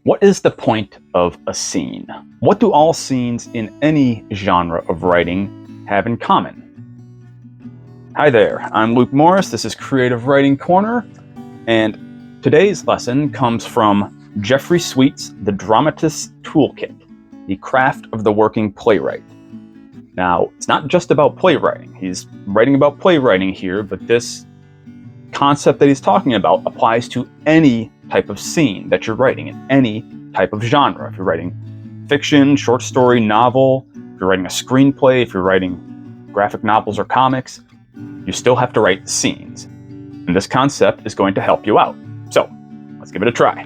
What is the point of a scene? What do all scenes in any genre of writing have in common? Hi there, I'm Luke Morris, this is Creative Writing Corner, and today's lesson comes from Jeffrey Sweet's The Dramatist Toolkit, the craft of the working playwright. Now, it's not just about playwriting. He's writing about playwriting here, but this concept that he's talking about applies to any type of scene that you're writing in any type of genre. If you're writing fiction, short story, novel, if you're writing a screenplay, if you're writing graphic novels or comics, you still have to write scenes. And this concept is going to help you out. So, let's give it a try.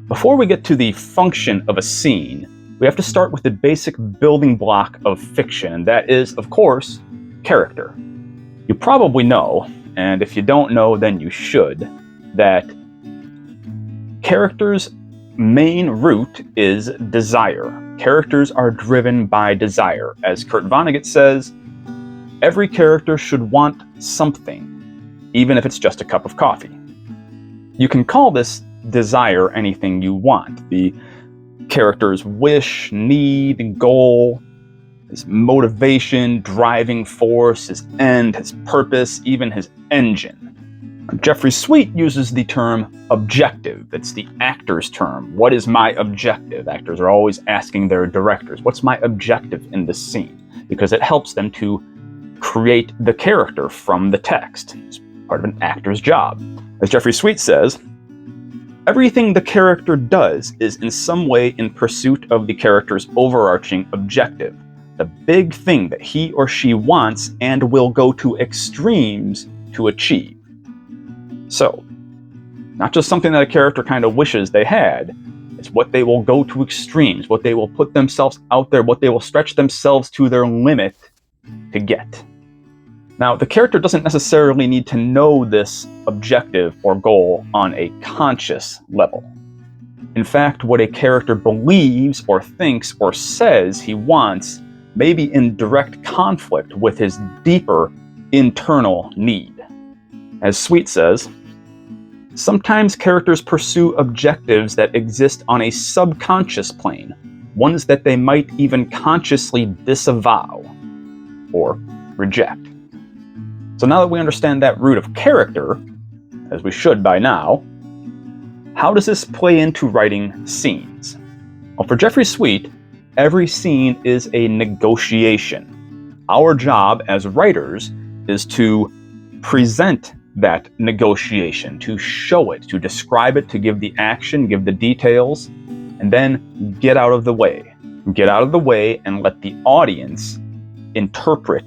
Before we get to the function of a scene, we have to start with the basic building block of fiction, and that is, of course, character. You probably know, and if you don't know, then you should, that characters' main root is desire. Characters are driven by desire. As Kurt Vonnegut says, every character should want something, even if it's just a cup of coffee. You can call this desire anything you want. The character's wish, need, goal, his motivation, driving force, his end, his purpose, even his engine. Jeffrey Sweet uses the term objective. It's the actor's term. What is my objective? Actors are always asking their directors, what's my objective in this scene? Because it helps them to create the character from the text. It's part of an actor's job. As Jeffrey Sweet says, everything the character does is in some way in pursuit of the character's overarching objective, the big thing that he or she wants and will go to extremes to achieve. So, not just something that a character kind of wishes they had, it's what they will go to extremes, what they will put themselves out there, what they will stretch themselves to their limit to get. Now, the character doesn't necessarily need to know this objective or goal on a conscious level. In fact, what a character believes or thinks or says he wants may be in direct conflict with his deeper internal need. As Sweet says, sometimes characters pursue objectives that exist on a subconscious plane, ones that they might even consciously disavow or reject. So now that we understand that root of character, as we should by now, how does this play into writing scenes? Well, for Jeffrey Sweet, every scene is a negotiation. Our job as writers is to present that negotiation, to show it, to describe it, to give the action, give the details, and then get out of the way. Get out of the way and let the audience interpret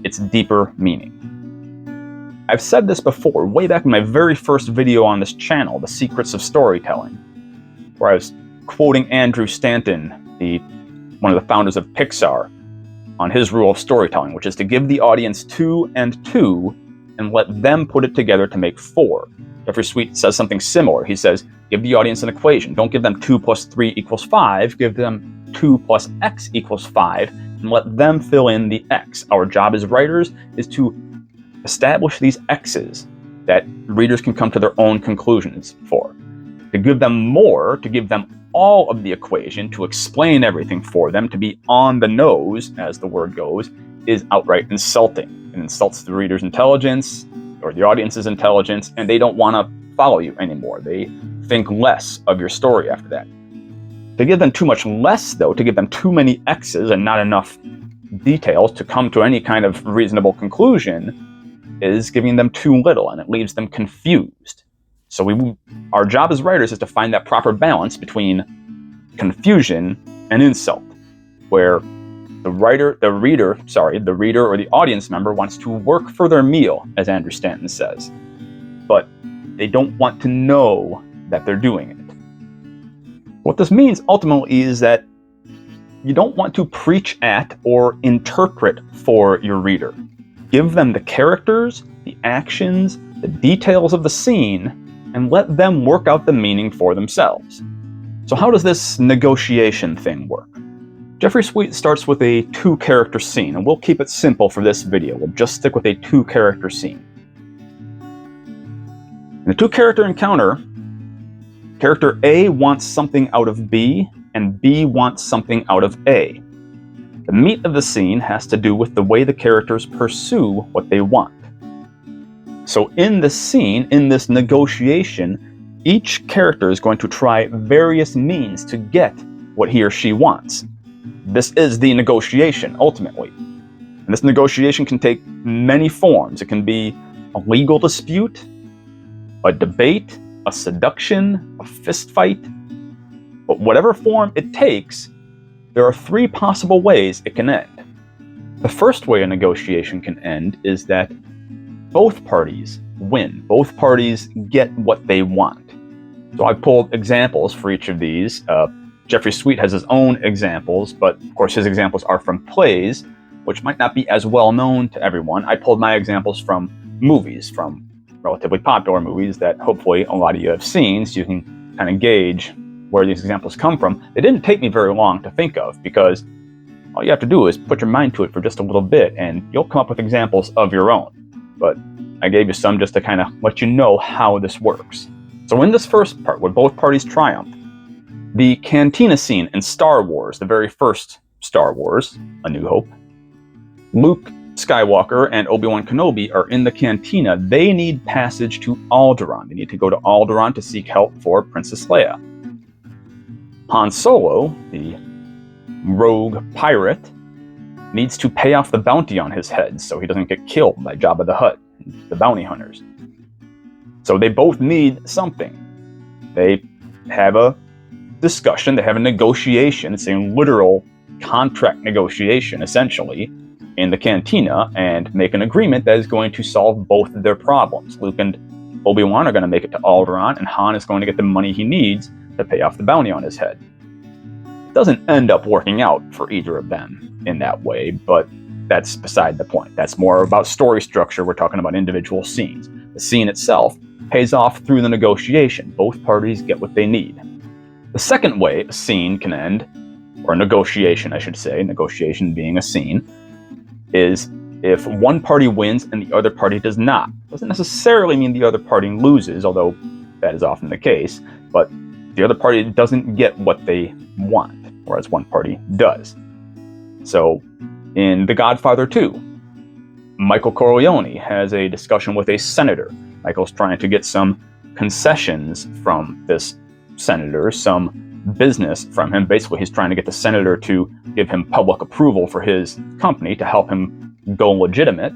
its deeper meaning. I've said this before, way back in my very first video on this channel, The Secrets of Storytelling, where I was quoting Andrew Stanton, one of the founders of Pixar, on his rule of storytelling, which is to give the audience 2 and 2 and let them put it together to make 4. Jeffrey Sweet says something similar. He says, give the audience an equation. Don't give them 2 plus 3 equals 5. Give them 2 plus x equals 5 and let them fill in the x. Our job as writers is to establish these x's that readers can come to their own conclusions for. To give them more, to give them all of the equation, to explain everything for them, to be on the nose, as the word goes, is outright insulting. It insults the reader's intelligence or the audience's intelligence, and they don't want to follow you anymore. They think less of your story after that. To give them too much less, though, to give them too many x's and not enough details to come to any kind of reasonable conclusion, is giving them too little, and it leaves them confused. So our job as writers is to find that proper balance between confusion and insult, where the reader or the audience member wants to work for their meal, as Andrew Stanton says, but they don't want to know that they're doing it. What this means ultimately is that you don't want to preach at or interpret for your reader. Give them the characters, the actions, the details of the scene, and let them work out the meaning for themselves. So how does this negotiation thing work? Jeffrey Sweet starts with a 2-character scene, and we'll keep it simple for this video. We'll just stick with a 2-character scene. In a 2-character encounter, Character A wants something out of B, and B wants something out of A. The meat of the scene has to do with the way the characters pursue what they want. So in this scene, in this negotiation, each character is going to try various means to get what he or she wants. This is the negotiation, ultimately. And this negotiation can take many forms. It can be a legal dispute, a debate, a seduction, a fistfight. But whatever form it takes, there are three possible ways it can end. The first way a negotiation can end is that both parties win. Both parties get what they want. So I pulled examples for each of these. Jeffrey Sweet has his own examples, but of course his examples are from plays, which might not be as well known to everyone. I pulled my examples from movies, from relatively popular movies that hopefully a lot of you have seen, so you can kind of gauge where these examples come from. They didn't take me very long to think of, because all you have to do is put your mind to it for just a little bit and you'll come up with examples of your own. But I gave you some just to kind of let you know how this works. So in this first part, where both parties triumph, the cantina scene in Star Wars, the very first Star Wars, A New Hope, Luke Skywalker and Obi-Wan Kenobi are in the cantina. They need passage to Alderaan. They need to go to Alderaan to seek help for Princess Leia. Han Solo, the rogue pirate, needs to pay off the bounty on his head so he doesn't get killed by Jabba the Hutt, the bounty hunters. So they both need something. They have a discussion, they have a negotiation. It's a literal contract negotiation, essentially, in the cantina, and make an agreement that is going to solve both of their problems. Luke and Obi-Wan are going to make it to Alderaan, and Han is going to get the money he needs to pay off the bounty on his head. It doesn't end up working out for either of them in that way, but that's beside the point. That's more about story structure. We're talking about individual scenes. The scene itself pays off through the negotiation. Both parties get what they need. The second way a scene can end, or a negotiation, I should say, negotiation being a scene, is if one party wins and the other party does not. Doesn't necessarily mean the other party loses, although that is often the case, but the other party doesn't get what they want, whereas one party does. So, in The Godfather 2, Michael Corleone has a discussion with a senator. Michael's trying to get some concessions from this senator, some business from him. Basically, he's trying to get the senator to give him public approval for his company to help him go legitimate,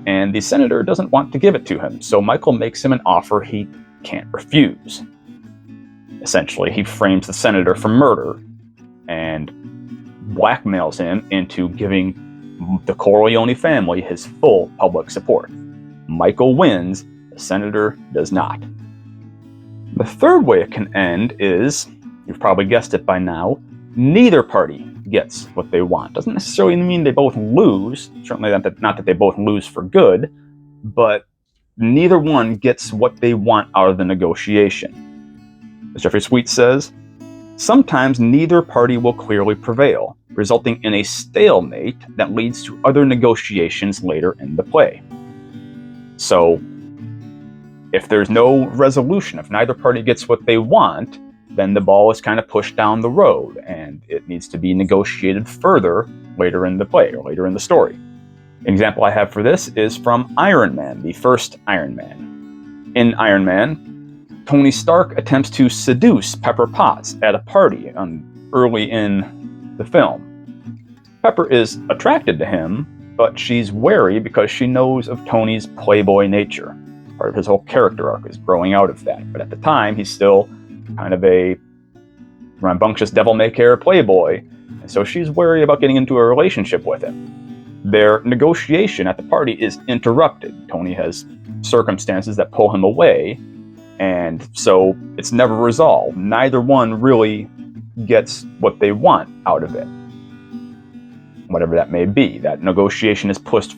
and the senator doesn't want to give it to him. So Michael makes him an offer he can't refuse. Essentially, he frames the senator for murder and blackmails him into giving the Corleone family his full public support. Michael wins, the senator does not. The third way it can end is, you've probably guessed it by now, neither party gets what they want. Doesn't necessarily mean they both lose, certainly not that they both lose for good, but neither one gets what they want out of the negotiation. As Jeffrey Sweet says, sometimes neither party will clearly prevail, resulting in a stalemate that leads to other negotiations later in the play. So, if there's no resolution, if neither party gets what they want, then the ball is kind of pushed down the road, and it needs to be negotiated further later in the play, or later in the story. An example I have for this is from Iron Man, the first Iron Man. In Iron Man, Tony Stark attempts to seduce Pepper Potts at a party early in the film. Pepper is attracted to him, but she's wary because she knows of Tony's playboy nature. Part of his whole character arc is growing out of that. But at the time, he's still kind of a rambunctious devil-may-care playboy, and so she's wary about getting into a relationship with him. Their negotiation at the party is interrupted. Tony has circumstances that pull him away, and so it's never resolved. Neither one really gets what they want out of it. Whatever that may be. That negotiation is pushed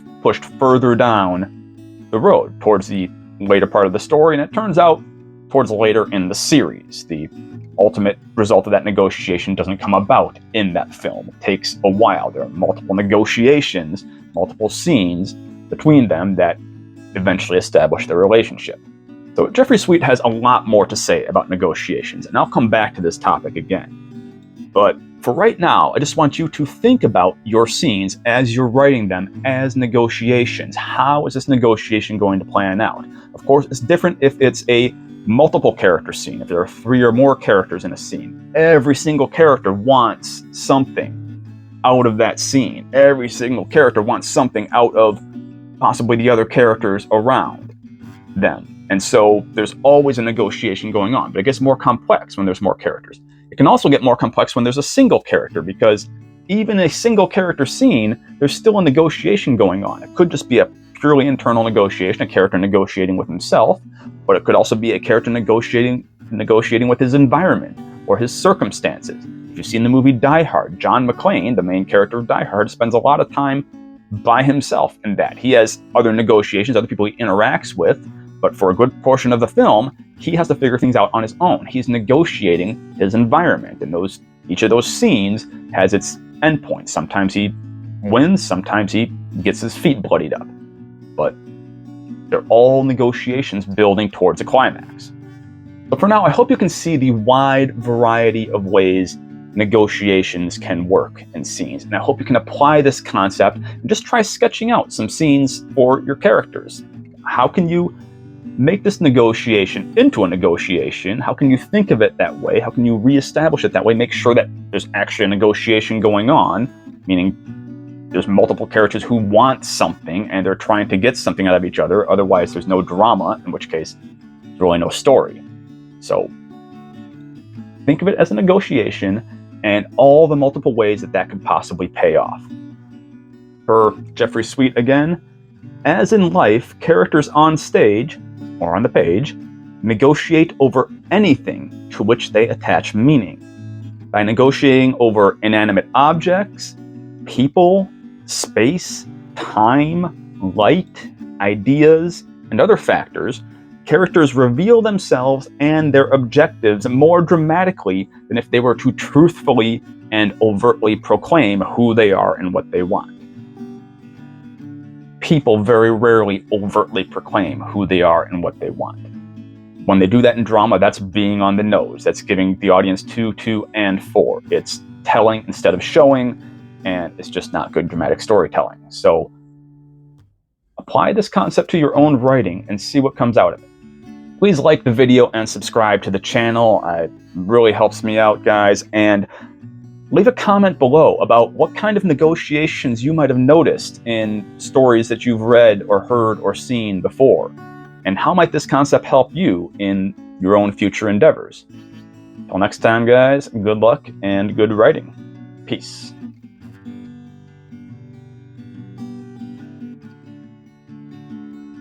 further down the road towards the later part of the story, and it turns out towards later in the series. The ultimate result of that negotiation doesn't come about in that film. It takes a while. There are multiple negotiations, multiple scenes between them that eventually establish their relationship. So Jeffrey Sweet has a lot more to say about negotiations, and I'll come back to this topic again. But for right now, I just want you to think about your scenes as you're writing them as negotiations. How is this negotiation going to plan out? Of course, it's different if it's a multiple character scene, if there are 3 or more characters in a scene. Every single character wants something out of that scene. Every single character wants something out of possibly the other characters around them. And so there's always a negotiation going on, but it gets more complex when there's more characters. It can also get more complex when there's a single character, because even in a single character scene, there's still a negotiation going on. It could just be a purely internal negotiation, a character negotiating with himself, but it could also be a character negotiating with his environment or his circumstances. If you've seen the movie Die Hard, John McClane, the main character of Die Hard, spends a lot of time by himself in that. He has other negotiations, other people he interacts with, but for a good portion of the film, he has to figure things out on his own. He's negotiating his environment, and each of those scenes has its endpoint. Sometimes he wins, sometimes he gets his feet bloodied up. But they're all negotiations building towards a climax. But for now, I hope you can see the wide variety of ways negotiations can work in scenes. And I hope you can apply this concept and just try sketching out some scenes for your characters. How can you make this negotiation into a negotiation? How can you think of it that way? How can you reestablish it that way? Make sure that there's actually a negotiation going on, meaning there's multiple characters who want something and they're trying to get something out of each other. Otherwise, there's no drama, in which case, there's really no story. So think of it as a negotiation and all the multiple ways that could possibly pay off. For Jeffrey Sweet again, as in life, characters on stage or on the page negotiate over anything to which they attach meaning. By negotiating over inanimate objects, people, space, time, light, ideas, and other factors, characters reveal themselves and their objectives more dramatically than if they were to truthfully and overtly proclaim who they are and what they want. People very rarely overtly proclaim who they are and what they want. When they do that in drama, that's being on the nose. That's giving the audience 2, 2, and 4. It's telling instead of showing, and it's just not good dramatic storytelling. So apply this concept to your own writing and see what comes out of it. Please like the video and subscribe to the channel. It really helps me out, guys. And leave a comment below about what kind of negotiations you might have noticed in stories that you've read or heard or seen before. And how might this concept help you in your own future endeavors? Until next time, guys, good luck and good writing. Peace.